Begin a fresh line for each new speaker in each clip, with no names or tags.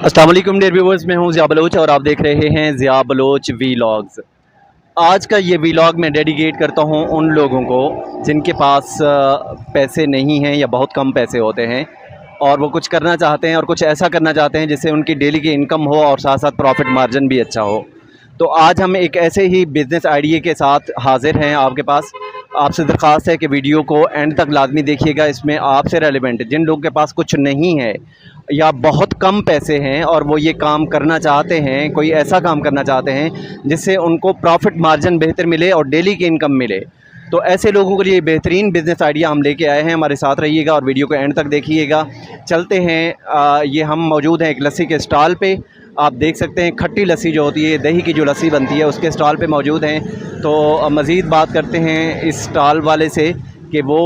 अस्सलाम वालेकुम dear viewers, मैं हूं ज़िया बलोच और आप देख रहे हैं ज़िया बलोच वीलॉग्स। आज का ये वीलॉग मैं डेडिकेट करता हूं उन लोगों को जिनके पास पैसे नहीं हैं या बहुत कम पैसे होते हैं और वो कुछ करना चाहते हैं और कुछ ऐसा करना चाहते हैं जिससे उनकी डेली की इनकम हो और साथ साथ प्रॉफिट मार्जिन भी अच्छा हो। तो आज हम एक ऐसे ही बिज़नेस आइडिया के साथ हाज़िर हैं आपके पास। आपसे दरख्वास्त है कि वीडियो को एंड तक लाजमी देखिएगा। इसमें आपसे रेलिवेंट जिन लोगों के पास कुछ नहीं है या बहुत कम पैसे हैं और वो ये काम करना चाहते हैं, कोई ऐसा काम करना चाहते हैं जिससे उनको प्रॉफिट मार्जिन बेहतर मिले और डेली की इनकम मिले, तो ऐसे लोगों के लिए बेहतरीन बिज़नेस आइडिया हम लेके आए हैं। हमारे साथ रहिएगा और वीडियो को एंड तक देखिएगा। चलते हैं, ये हम मौजूद हैं एक लस्सी के स्टॉल पे। आप देख सकते हैं खट्टी लस्सी जो होती है, दही की जो लस्सी बनती है, उसके स्टॉल पे मौजूद हैं। तो मज़ीद बात करते हैं इस स्टॉल वाले से कि वो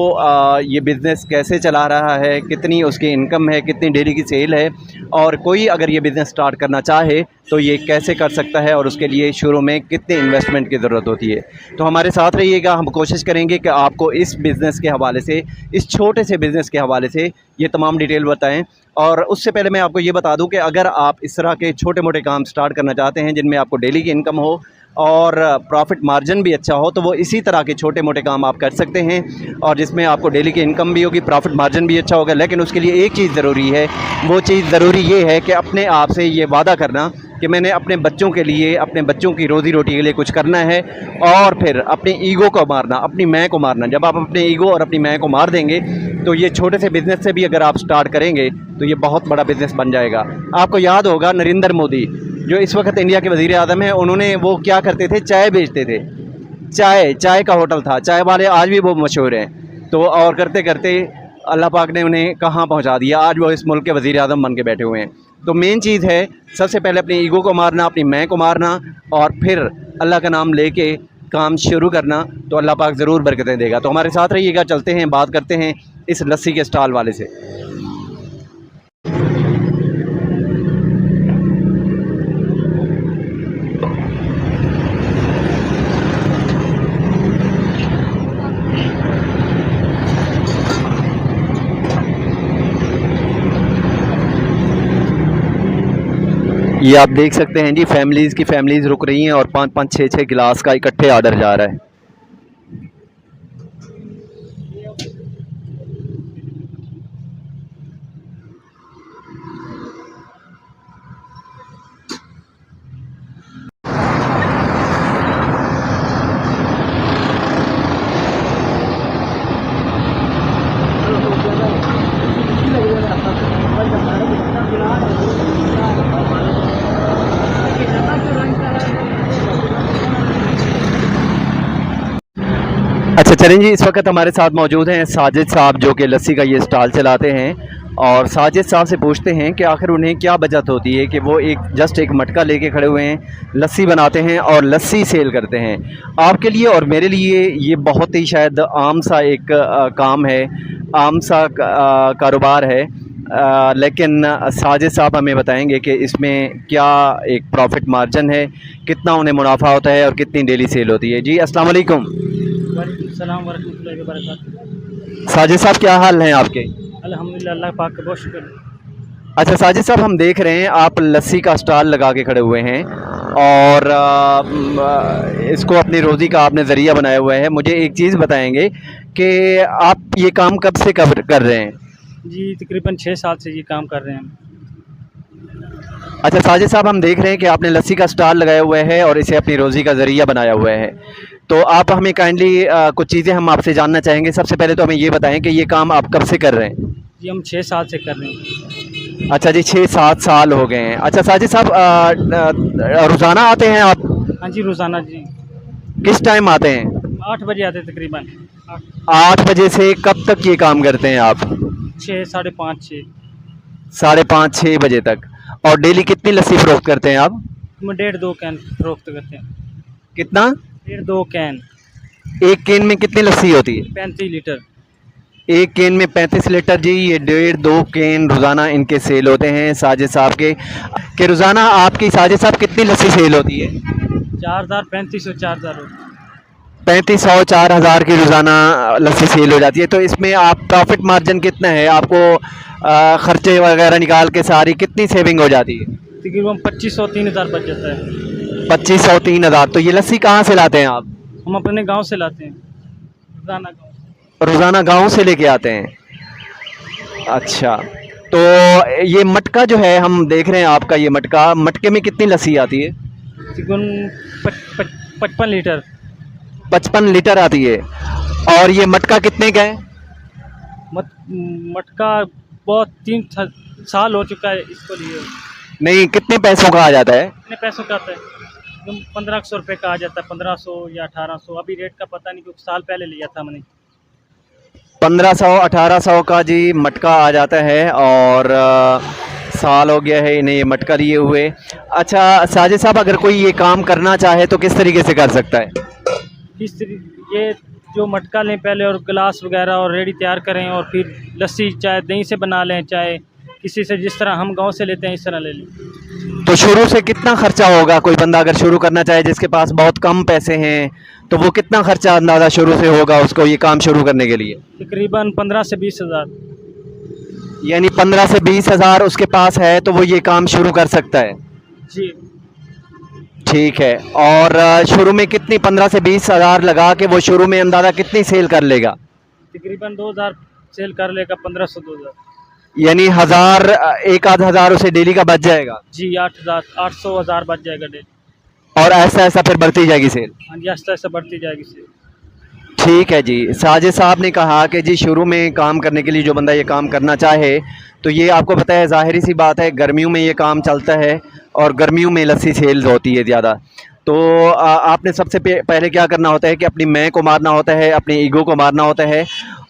ये बिज़नेस कैसे चला रहा है, कितनी उसकी इनकम है, कितनी डेली की सेल है और कोई अगर ये बिज़नेस स्टार्ट करना चाहे तो ये कैसे कर सकता है और उसके लिए शुरू में कितने इन्वेस्टमेंट की ज़रूरत होती है। तो हमारे साथ रहिएगा। हम कोशिश करेंगे कि आपको इस बिज़नेस के हवाले से, इस छोटे से बिज़नेस के हवाले से ये तमाम डिटेल बताएं। और उससे पहले मैं आपको ये बता दूं कि अगर आप इस तरह के छोटे मोटे काम स्टार्ट करना चाहते हैं जिनमें आपको डेली की इनकम हो और प्रॉफिट मार्जिन भी अच्छा हो, तो वो इसी तरह के छोटे मोटे काम आप कर सकते हैं और जिसमें आपको डेली की इनकम भी होगी, प्रॉफिट मार्जिन भी अच्छा होगा। लेकिन उसके लिए एक चीज़ ज़रूरी है, वो चीज़ ज़रूरी ये है कि अपने आप से ये वादा करना कि मैंने अपने बच्चों के लिए, अपने बच्चों की रोज़ी रोटी के लिए कुछ करना है और फिर अपनी ईगो को मारना, अपनी मैं को मारना। जब आप अपने ईगो और अपनी मैं को मार देंगे तो ये छोटे से बिज़नेस से भी अगर आप स्टार्ट करेंगे तो ये बहुत बड़ा बिज़नेस बन जाएगा। आपको याद होगा नरेंद्र मोदी जो इस वक्त इंडिया के वज़ीर आज़म हैं, उन्होंने वो क्या करते थे, चाय बेचते थे। चाय का होटल था, चाय वाले आज भी वो मशहूर हैं। तो और करते करते अल्लाह पाक ने उन्हें कहाँ पहुँचा दिया, आज वो इस मुल्क के वज़ीर आज़म बन के बैठे हुए हैं। तो मेन चीज़ है सबसे पहले अपनी ईगो को मारना, अपनी मैं को मारना और फिर अल्लाह का नाम लेके काम शुरू करना, तो अल्लाह पाक ज़रूर बरकतें देगा। तो हमारे साथ रहिएगा। चलते हैं, बात करते हैं इस लस्सी के स्टॉल वाले से। ये आप देख सकते हैं जी, फैमिलीज़ रुक रही हैं और 5-5, 6-6 गिलास का इकट्ठे ऑर्डर जा रहा है। अच्छा चलें जी, इस वक्त हमारे साथ मौजूद हैं साजिद साहब जो कि लस्सी का ये स्टॉल चलाते हैं। और साजिद साहब से पूछते हैं कि आखिर उन्हें क्या बचत होती है कि वो एक मटका लेके खड़े हुए हैं, लस्सी बनाते हैं और लस्सी सेल करते हैं। आपके लिए और मेरे लिए ये बहुत ही शायद आम सा एक काम है, आम सा कारोबार है। लेकिन साजिद साहब हमें बताएंगे कि इसमें क्या एक प्रॉफिट मार्जिन है, कितना उन्हें मुनाफा होता है और कितनी डेली सेल होती है। जी अस्सलाम वालेकुम।
वालेकुम वरहमतुल्लाहि वबरकातुहू।
साजिद साहब क्या हाल हैं आपके?
अल्हम्दुलिल्लाह, अल्लाह पाक का बहुत शुक्र है।
अच्छा साजिद साहब, हम देख रहे हैं आप लस्सी का स्टॉल लगा के खड़े हुए हैं और इसको अपनी रोज़ी का आपने ज़रिया बनाया हुआ है। मुझे एक चीज़ बताएंगे कि आप ये काम कब से कब कर रहे हैं?
जी तकरीबन 6 साल से ये काम कर रहे हैं।
अच्छा साजिद साहब, हम देख रहे हैं कि आपने लस्सी का स्टॉल लगाया हुआ है और इसे अपनी रोज़ी का ज़रिया बनाया हुआ है। तो आप हमें काइंडली कुछ चीज़ें हम आपसे जानना चाहेंगे। सबसे पहले तो हमें ये बताएं कि ये काम आप कब से कर रहे हैं?
जी हम 6 साल से कर रहे हैं।
अच्छा जी, 6-7 साल हो गए हैं। अच्छा साजिद साहब, रोज़ाना आते हैं आप?
हाँ जी रोज़ाना जी।
किस टाइम आते हैं?
8 बजे आते तकरीबन।
8 बजे से कब तक ये काम करते हैं आप?
6, 5:30, 6।
5:30-6 बजे तक। और डेली कितनी लस्सी फ़रोख्त करते हैं आप?
हम 1.5-2 कैन फरोख्त करते हैं।
कितना?
1.5-2 कैन।
एक कैन में कितनी लस्सी होती है?
35 लीटर।
एक कैन में 35 लीटर जी। ये 1.5-2 कैन रोज़ाना इनके सेल होते हैं साजिद साहब के रोज़ाना आपकी साजिद साहब कितनी लस्सी सेल होती है?
4,000, 3,500, 4,000।
3,500-4,000 की रोज़ाना लस्सी सेल हो जाती है। तो इसमें आप प्रॉफिट मार्जिन कितना है आपको? खर्चे वगैरह निकाल के सारी कितनी सेविंग हो जाती है?
तकरीबन 2500-3000 बच जाता है।
2500-3000। तो ये लस्सी कहाँ से लाते हैं आप?
हम अपने गांव से लाते हैं, रोजाना गांव से।
रोज़ाना गांव से लेके आते हैं? अच्छा। तो ये मटका जो है हम देख रहे हैं आपका, ये मटका, मटके में कितनी लस्सी आती है?
तकरीबन 55 लीटर।
55 लीटर आती है। और ये मटका कितने का है?
मटका बहुत 3 साल हो चुका है इसको लिए।
नहीं, कितने पैसों का आ जाता है?
कितने पैसों का आता है? 1500 रुपये का आ जाता है, 1500 या 1800, अभी रेट का पता नहीं, कुछ साल पहले लिया था मैंने।
1500-1800 का जी मटका आ जाता है। और साल हो गया है इन्हें ये मटका लिए हुए। अच्छा साजिद साहब, अगर कोई ये काम करना चाहे तो किस तरीके से कर सकता है?
ये जो मटका लें पहले, और गिलास वगैरह और रेडी तैयार करें, और फिर लस्सी चाहे दही से बना लें, चाहे किसी से, जिस तरह हम गांव से लेते हैं इस तरह ले लें।
तो शुरू से कितना खर्चा होगा? कोई बंदा अगर शुरू करना चाहे जिसके पास बहुत कम पैसे हैं, तो वो कितना खर्चा अंदाज़ा शुरू से होगा उसको ये काम शुरू करने के लिए?
तकरीबन 15 से 20 हज़ार।
यानी 15 से 20 हज़ार उसके पास है तो वो ये काम शुरू कर सकता है?
जी।
ठीक है। और शुरू में कितनी, 15 से 20 हज़ार लगा के वो शुरू में अंदाज़ा कितनी सेल कर लेगा?
तकरीबन 2000 सेल कर लेगा, 1500-2000।
यानी 1000, एक आध हज़ार उसे डेली का बच जाएगा?
जी, 8000, 800, 1000 बच जाएगा डेली।
और ऐसा ऐसा फिर बढ़ती जाएगी सेल?
हाँ जी, आहिस्ता आहिस्ता बढ़ती जाएगी सेल।
ठीक है जी। साजिद साहब ने कहा कि जी शुरू में काम करने के लिए जो बंदा ये काम करना चाहे, तो ये आपको पता है ज़ाहिरी सी बात है, गर्मियों में ये काम चलता है और गर्मियों में लस्सी सेल होती है ज़्यादा। तो आपने सबसे पहले क्या करना होता है कि अपनी मैं को मारना होता है, अपनी ईगो को मारना होता है,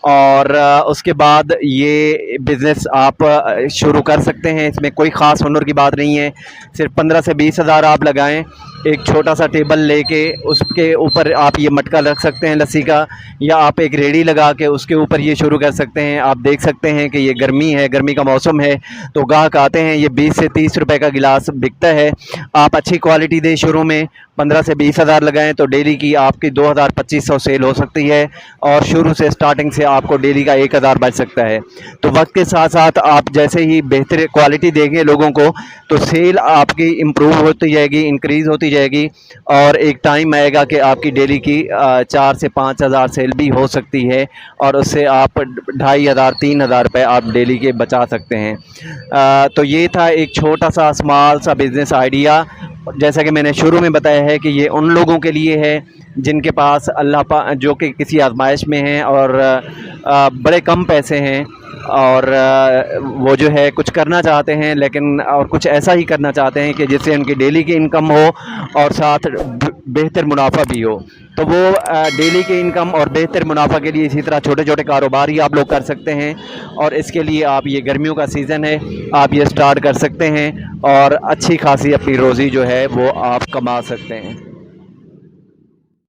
और उसके बाद ये बिज़नेस आप शुरू कर सकते हैं। इसमें कोई ख़ास हुनर की बात नहीं है। सिर्फ 15 से 20 हज़ार आप लगाएं, एक छोटा सा टेबल लेके उसके ऊपर आप ये मटका रख सकते हैं लस्सी का, या आप एक रेडी लगा के उसके ऊपर ये शुरू कर सकते हैं। आप देख सकते हैं कि ये गर्मी है, गर्मी का मौसम है, तो ग्राहक आते हैं, ये 20 से 30 रुपए का गिलास बिकता है। आप अच्छी क्वालिटी दें, शुरू में 15 से 20 हज़ार लगाएँ तो डेली की आपकी 2000-2500 सेल हो सकती है, और शुरू से स्टार्टिंग से आपको डेली का 1000 बच सकता है। तो वक्त के साथ साथ आप जैसे ही बेहतर क्वालिटी देंगे लोगों को, तो सेल आपकी इम्प्रूव होती जाएगी, इंक्रीज़ होती जाएगी, और एक टाइम आएगा कि आपकी डेली की 4 से 5000 सेल भी हो सकती है, और उससे आप 2500-3000 रुपये आप डेली के बचा सकते हैं। तो ये था एक छोटा सा स्मॉल सा बिज़नेस आइडिया। जैसा कि मैंने शुरू में बताया है कि ये उन लोगों के लिए है जिनके पास जो कि किसी आजमाइश में हैं और बड़े कम पैसे हैं, और वो जो है कुछ करना चाहते हैं, लेकिन और कुछ ऐसा ही करना चाहते हैं कि जिससे उनकी डेली की इनकम हो और साथ बेहतर मुनाफा भी हो। तो वो डेली की इनकम और बेहतर मुनाफा के लिए इसी तरह छोटे छोटे कारोबार ही आप लोग कर सकते हैं, और इसके लिए आप, ये गर्मियों का सीज़न है, आप ये स्टार्ट कर सकते हैं और अच्छी खासी अपनी रोज़ी जो है वो आप कमा सकते हैं।